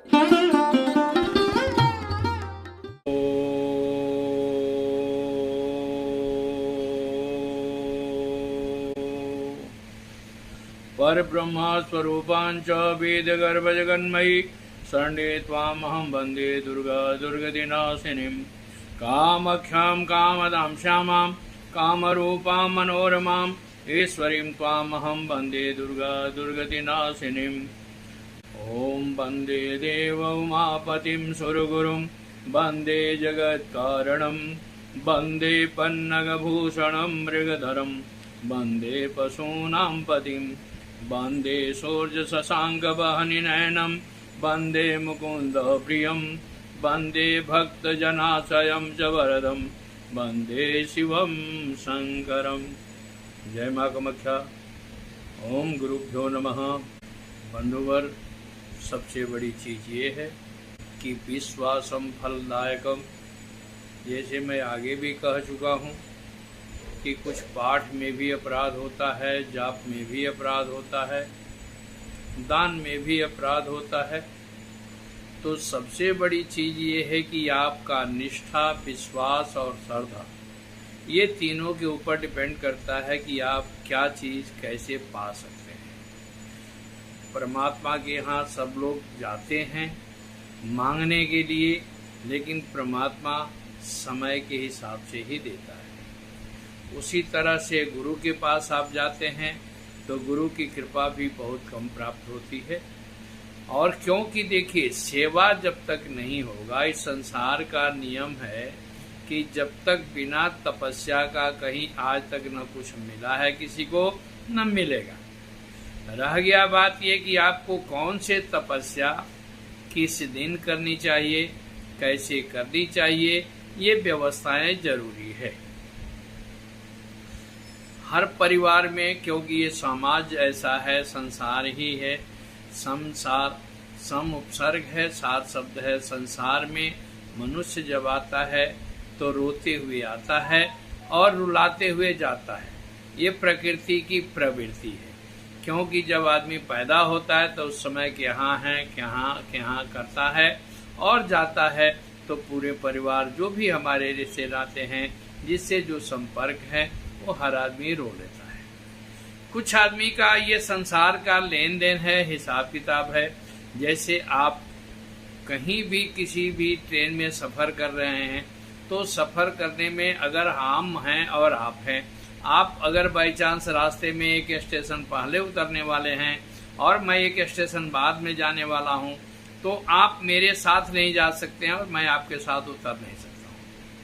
परब्रह्म स्वरूपांच वेदगर्भजगन्मयी शरण्ये त्वामहं वन्दे दुर्गा दुर्गतिनाशिनीं कामख्यां कामदां श्यामां कामरूपां मनोरमां ईश्वरीं त्वामहं वन्दे दुर्गा दुर्गतिनाशिनीं ॐ वन्दे देवउमापतिं सुरगुरुं वन्दे जगत्कारणं वन्दे पन्नगभूषणं मृगधरं वन्दे पशूनां पतिं वन्दे सूर्यशशाङ्कवहनिनयनं वन्दे मुकुन्दप्रियं वन्दे भक्तजनाश्रयं च वरदं वन्दे शिवं शङ्करं। जय माँ कामाख्या। ओम गुरुभ्यो नमः। बंधुवर, सबसे बड़ी चीज़ ये है कि विश्वासम फलदायकम। जैसे मैं आगे भी कह चुका हूँ कि कुछ पाठ में भी अपराध होता है, जाप में भी अपराध होता है, दान में भी अपराध होता है। तो सबसे बड़ी चीज़ ये है कि आपका निष्ठा, विश्वास और श्रद्धा, ये तीनों के ऊपर डिपेंड करता है कि आप क्या चीज़ कैसे पा सकते हैं। परमात्मा के यहाँ सब लोग जाते हैं मांगने के लिए, लेकिन परमात्मा समय के हिसाब से ही देता है। उसी तरह से गुरु के पास आप जाते हैं तो गुरु की कृपा भी बहुत कम प्राप्त होती है। और क्योंकि देखिए, सेवा जब तक नहीं होगा, इस संसार का नियम है कि जब तक बिना तपस्या का कहीं आज तक न कुछ मिला है किसी को, न मिलेगा। रह गया बात ये कि आपको कौन से तपस्या किस दिन करनी चाहिए, कैसे करनी चाहिए, ये व्यवस्थाएं जरूरी है हर परिवार में। क्योंकि ये समाज ऐसा है, संसार ही है, संसार सम उपसर्ग है, सार शब्द है। संसार में मनुष्य जब आता है तो रोते हुए आता है और रुलाते हुए जाता है। ये प्रकृति की प्रवृत्ति है। क्योंकि जब आदमी पैदा होता है तो उस समय क्या है क्या करता है और जाता है, तो पूरे परिवार जो भी हमारे रिश्ते नाते हैं, जिससे जो संपर्क है, वो हर आदमी रो लेता है। कुछ आदमी का ये संसार का लेन देन है, हिसाब किताब है। जैसे आप कहीं भी किसी भी ट्रेन में सफ़र कर रहे हैं, तो सफ़र करने में अगर हम हैं और आप हैं, आप अगर बाई चांस रास्ते में एक स्टेशन पहले उतरने वाले हैं और मैं एक स्टेशन बाद में जाने वाला हूं, तो आप मेरे साथ नहीं जा सकते हैं और मैं आपके साथ उतर नहीं सकता हूं।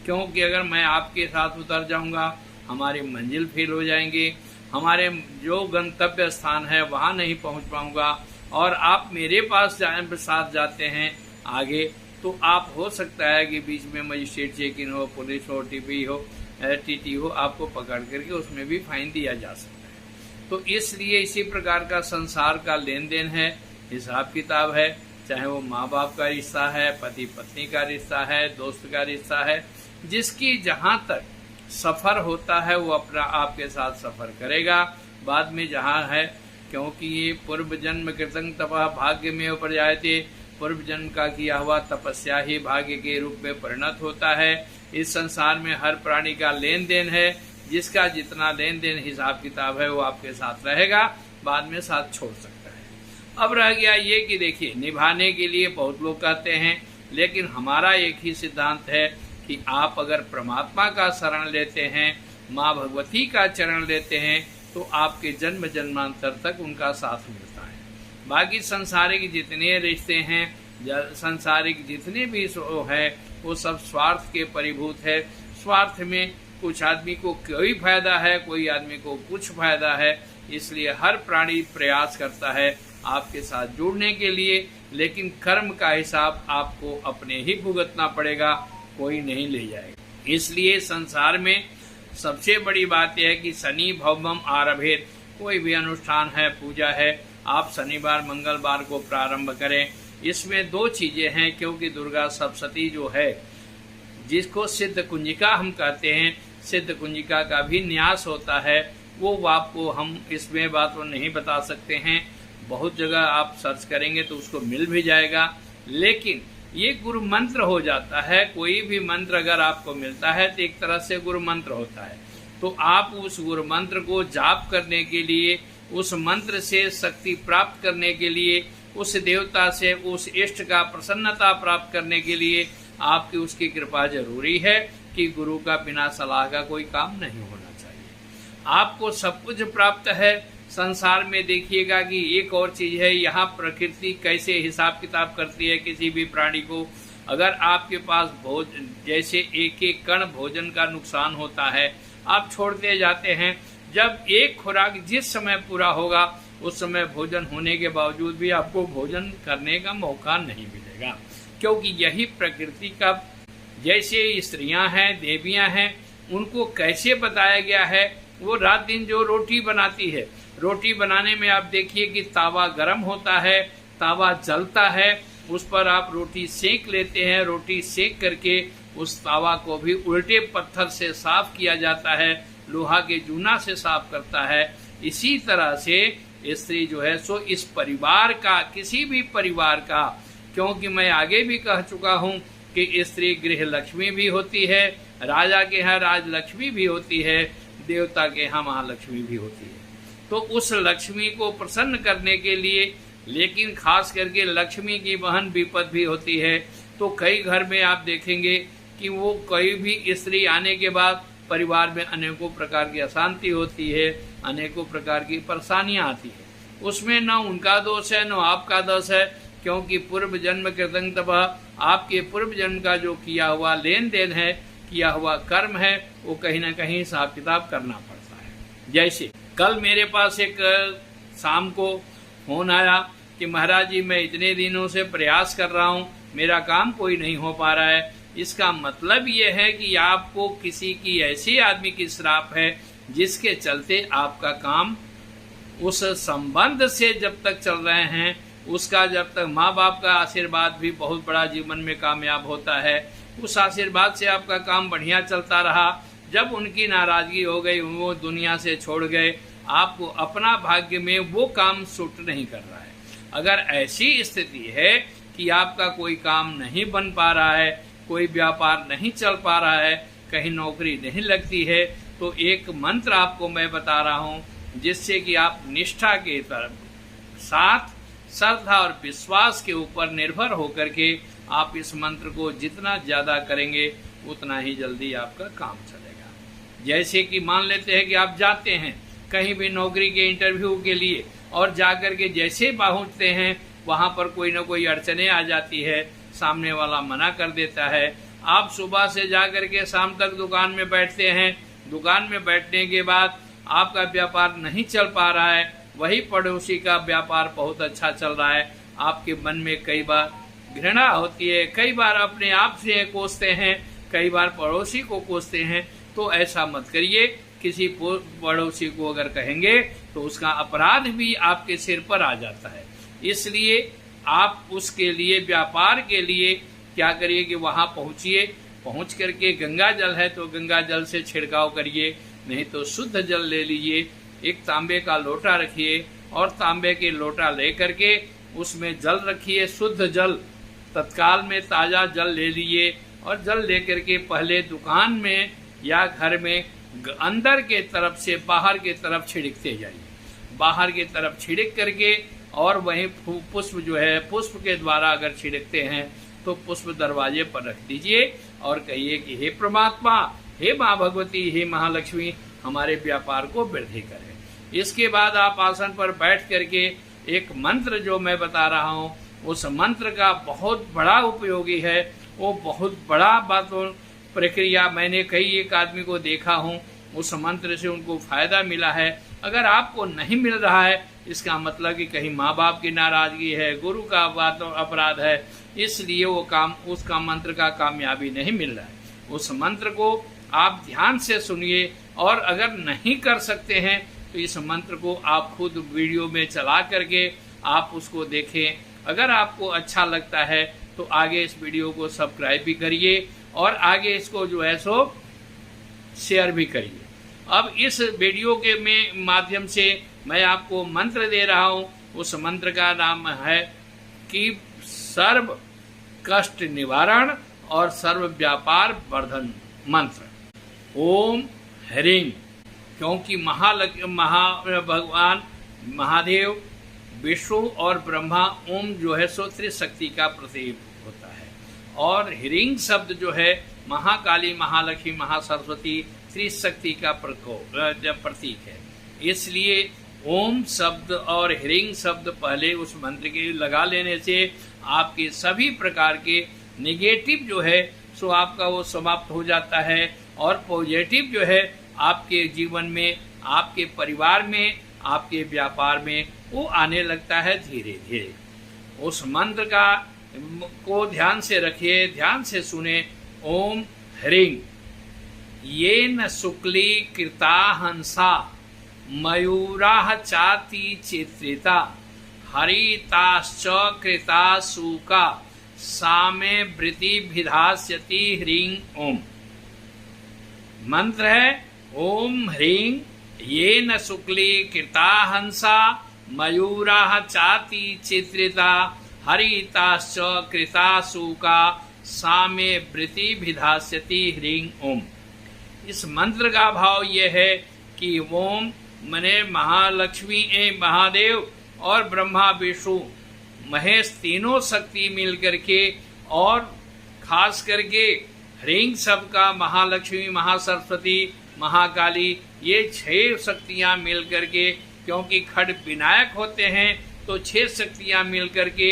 क्योंकि अगर मैं आपके साथ उतर जाऊंगा, हमारी मंजिल फेल हो जाएंगी, हमारे जो गंतव्य स्थान है वहां नहीं पहुंच पाऊंगा। और आप मेरे पास साथ जाते हैं आगे, तो आप हो सकता है कि बीच में मजिस्ट्रेट चेकिंग हो, पुलिस हो, टीपी हो, टीटी हो, आपको पकड़ करके उसमें भी फाइन दिया जा सकता है। तो इसलिए इसी प्रकार का संसार का लेन देन है, हिसाब किताब है। चाहे वो माँ बाप का रिश्ता है, पति पत्नी का रिश्ता है, दोस्त का रिश्ता है, जिसकी जहाँ तक सफ़र होता है वो अपना आपके साथ सफ़र करेगा। बाद में जहाँ है, क्योंकि ये पूर्व जन्म कृतं तपः भाग्य में प्रजायते, पूर्व जन्म का किया हुआ तपस्या ही भाग्य के रूप में परिणत होता है। इस संसार में हर प्राणी का लेन देन है, जिसका जितना लेन देन हिसाब किताब है वो आपके साथ रहेगा, बाद में साथ छोड़ सकता है। अब रह गया ये कि देखिए, निभाने के लिए बहुत लोग कहते हैं, लेकिन हमारा एक ही सिद्धांत है कि आप अगर परमात्मा का शरण लेते हैं, माँ भगवती का चरण लेते हैं, तो आपके जन्म जन्मांतर तक उनका साथ मिलता है। बाकी संसारिक जितने रिश्ते हैं, संसारिक जितने भी है, वो सब स्वार्थ के परिभूत है। स्वार्थ में कुछ आदमी को कोई फायदा है, कोई आदमी को कुछ फायदा है। इसलिए हर प्राणी प्रयास करता है आपके साथ जुड़ने के लिए, लेकिन कर्म का हिसाब आपको अपने ही भुगतना पड़ेगा, कोई नहीं ले जाएगा। इसलिए संसार में सबसे बड़ी बात यह है कि शनि भवम आरभेत। कोई भी अनुष्ठान है, पूजा है, आप शनिवार मंगलवार को प्रारंभ करें। इसमें दो चीजें हैं, क्योंकि दुर्गा सप्तशती जो है, जिसको सिद्ध कुंजिका हम कहते हैं, सिद्ध कुंजिका का भी न्यास होता है। वो आपको हम इसमें बात को नहीं बता सकते हैं। बहुत जगह आप सर्च करेंगे तो उसको मिल भी जाएगा, लेकिन ये गुरु मंत्र हो जाता है। कोई भी मंत्र अगर आपको मिलता है तो एक तरह से गुरु मंत्र होता है। तो आप उस गुरु मंत्र को जाप करने के लिए, उस मंत्र से शक्ति प्राप्त करने के लिए, उस देवता से उस इष्ट का प्रसन्नता प्राप्त करने के लिए आपकी उसकी कृपा जरूरी है कि गुरु का बिना सलाह का कोई काम नहीं होना चाहिए। आपको सब कुछ प्राप्त है संसार में। देखिएगा कि एक और चीज है, यहाँ प्रकृति कैसे हिसाब किताब करती है किसी भी प्राणी को। अगर आपके पास भोजन, जैसे एक एक कण भोजन का नुकसान होता है, आप छोड़ते जाते हैं। जब एक खुराक जिस समय पूरा होगा उस समय भोजन होने के बावजूद भी आपको भोजन करने का मौका नहीं मिलेगा, क्योंकि यही प्रकृति का, जैसे स्त्रियां हैं, देवियां हैं, उनको कैसे बताया गया है, वो रात दिन जो रोटी बनाती है, रोटी बनाने में आप देखिए कि तावा गर्म होता है, तावा जलता है, उस पर आप रोटी सेक लेते हैं। रोटी सेक करके उस तावा को भी उल्टे पत्थर से साफ किया जाता है, लोहा के जूना से साफ करता है। इसी तरह से स्त्री जो है सो इस परिवार का, किसी भी परिवार का, क्योंकि मैं आगे भी कह चुका हूँ कि स्त्री गृह लक्ष्मी भी होती है, राजा के यहाँ राजलक्ष्मी भी होती है, देवता के यहाँ महालक्ष्मी भी होती है। तो उस लक्ष्मी को प्रसन्न करने के लिए, लेकिन खास करके लक्ष्मी की बहन विपद भी होती है। तो कई घर में आप देखेंगे कि वो कोई भी स्त्री आने के बाद परिवार में अनेकों प्रकार की अशांति होती है, अनेकों प्रकार की परेशानियां आती है। उसमें न उनका दोष है न आपका दोष है, क्योंकि पूर्व जन्म कृतं तपः, आपके पूर्व जन्म का जो किया हुआ लेन देन है, किया हुआ कर्म है, वो कहीं ना कहीं हिसाब किताब करना पड़ता है। जैसे कल मेरे पास एक शाम को फोन आया कि महाराज जी मैं इतने दिनों से प्रयास कर रहा हूँ, मेरा काम कोई नहीं हो पा रहा है। इसका मतलब ये है कि आपको किसी की ऐसी आदमी की श्राप है जिसके चलते आपका काम उस संबंध से जब तक चल रहे हैं, उसका जब तक माँ बाप का आशीर्वाद भी बहुत बड़ा जीवन में कामयाब होता है, उस आशीर्वाद से आपका काम बढ़िया चलता रहा। जब उनकी नाराजगी हो गई, वो दुनिया से छोड़ गए, आपको अपना भाग्य में वो काम सूट नहीं कर रहा है। अगर ऐसी स्थिति है कि आपका कोई काम नहीं बन पा रहा है, कोई व्यापार नहीं चल पा रहा है, कहीं नौकरी नहीं लगती है, तो एक मंत्र आपको मैं बता रहा हूँ, जिससे कि आप निष्ठा के तरफ साथ श्रद्धा और विश्वास के ऊपर निर्भर होकर के आप इस मंत्र को जितना ज्यादा करेंगे उतना ही जल्दी आपका काम चलेगा। जैसे कि मान लेते हैं कि आप जाते हैं कहीं भी नौकरी के इंटरव्यू के लिए, और जाकर के जैसे पहुंचते हैं वहां पर कोई ना कोई अड़चने आ जाती है, सामने वाला मना कर देता है। आप सुबह से जाकर के शाम तक दुकान में बैठते हैं, दुकान में बैठने के बाद आपका व्यापार नहीं चल पा रहा है, वही पड़ोसी का व्यापार बहुत अच्छा चल रहा है। आपके मन में कई बार घृणा होती है, कई बार अपने आप से कोसते हैं, कई बार पड़ोसी को कोसते हैं। तो ऐसा मत करिए। किसी पड़ोसी को अगर कहेंगे तो उसका अपराध भी आपके सिर पर आ जाता है। इसलिए आप उसके लिए, व्यापार के लिए क्या करिए कि वहां पहुंचिए, पहुंच करके गंगा जल है तो गंगा जल से छिड़काव करिए, नहीं तो शुद्ध जल ले लीजिए। एक तांबे का लोटा रखिए और तांबे के लोटा ले करके उसमें जल रखिए, शुद्ध जल, तत्काल में ताजा जल ले लीजिए। और जल लेकर के पहले दुकान में या घर में अंदर के तरफ से बाहर के तरफ छिड़कते जाइए। बाहर की तरफ छिड़क करके और वहीं पुष्प जो है, पुष्प के द्वारा अगर छिड़कते हैं तो पुष्प दरवाजे पर रख दीजिए और कहिए कि हे परमात्मा, हे माँ भगवती, हे महालक्ष्मी, हमारे व्यापार को वृद्धि करें। इसके बाद आप आसन पर बैठ करके एक मंत्र जो मैं बता रहा हूँ, उस मंत्र का बहुत बड़ा उपयोगी है। वो बहुत बड़ा बातों प्रक्रिया, मैंने कई एक आदमी को देखा हूँ, उस मंत्र से उनको फायदा मिला है। अगर आपको नहीं मिल रहा है, इसका मतलब कि कहीं माँ बाप की नाराजगी है, गुरु का अपराध है, इसलिए वो काम, उसका मंत्र का कामयाबी नहीं मिल रहा है। उस मंत्र को आप ध्यान से सुनिए, और अगर नहीं कर सकते हैं तो इस मंत्र को आप खुद वीडियो में चला करके आप उसको देखें। अगर आपको अच्छा लगता है तो आगे इस वीडियो को सब्सक्राइब भी करिए और आगे इसको जो है सो शेयर भी करिए। अब इस वीडियो के में माध्यम से मैं आपको मंत्र दे रहा हूँ। उस मंत्र का नाम है कि सर्व कष्ट निवारण और सर्व व्यापार वर्धन मंत्र। ओम ह्रीं, क्योंकि भगवान महादेव, विष्णु और ब्रह्मा ओम जो है सो त्रिशक्ति का प्रतीक होता है, और ह्रीं शब्द जो है महाकाली, महालक्ष्मी, महासरस्वती त्रिशक्ति का प्रतीक है। इसलिए ओम शब्द और ह्रीं शब्द पहले उस मंत्र के लगा लेने से आपके सभी प्रकार के नेगेटिव जो है सो आपका वो समाप्त हो जाता है, और पॉजिटिव जो है आपके जीवन में, आपके परिवार में, आपके व्यापार में वो आने लगता है धीरे धीरे। उस मंत्र को ध्यान से रखिए, ध्यान से सुने। ओम ह्रीं येन शुक्ली कृता हंसा मयूराः चाति चित्रिता हरिताश्च कृता सूका सामे वृत्ति विधास्यति ह्रीं ओम। मंत्र है ओम ह्रीं येन शुक्ली कृता हंसा मयूराः चाति चित्रिता हरिताश्च कृता सूका सामे वृत्ति विधास्यति ह्रीं ओम। इस मंत्र का भाव यह है कि ओम मने महालक्ष्मी महादेव और ब्रह्मा विष्णु महेश तीनों शक्ति मिल करके, और खास करके ह्रीं शब्द का महालक्ष्मी, महासरस्वती, महाकाली, ये 6 शक्तियां मिल करके, क्योंकि खड विनायक होते हैं तो 6 शक्तियां मिल करके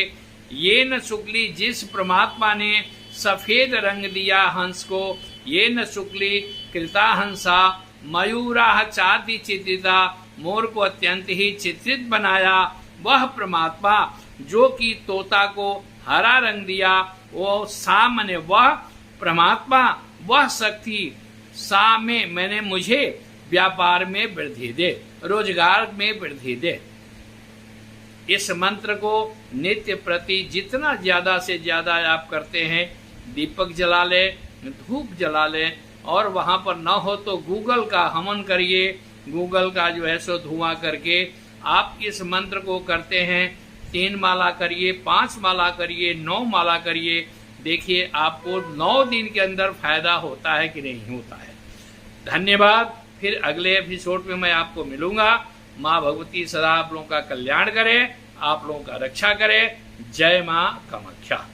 ये न शुक्ली, जिस परमात्मा ने सफेद रंग दिया हंस को, ये न शुक्ली कृता हंसा मयूराः चाति चित्रिता, मोर को अत्यंत ही चित्रित बनाया, वह परमात्मा जो कि तोता को हरा रंग दिया, वो सामने वह परमात्मा, वह शक्ति सामे मैंने मुझे व्यापार में वृद्धि दे, रोजगार में वृद्धि दे। इस मंत्र को नित्य प्रति जितना ज्यादा से ज्यादा आप करते हैं, दीपक जला ले, धूप जला ले, और वहां पर न हो तो गूगल का हवन करिए, गूगल का जो है सो धुआं करके आप इस मंत्र को करते हैं। 3 माला करिए, 5 माला करिए, 9 माला करिए, देखिए आपको 9 दिन के अंदर फायदा होता है कि नहीं होता है। धन्यवाद। फिर अगले एपिसोड में मैं आपको मिलूंगा। माँ भगवती सदा आप लोगों का कल्याण करे, आप लोगों का रक्षा करे। जय माँ कामाख्या।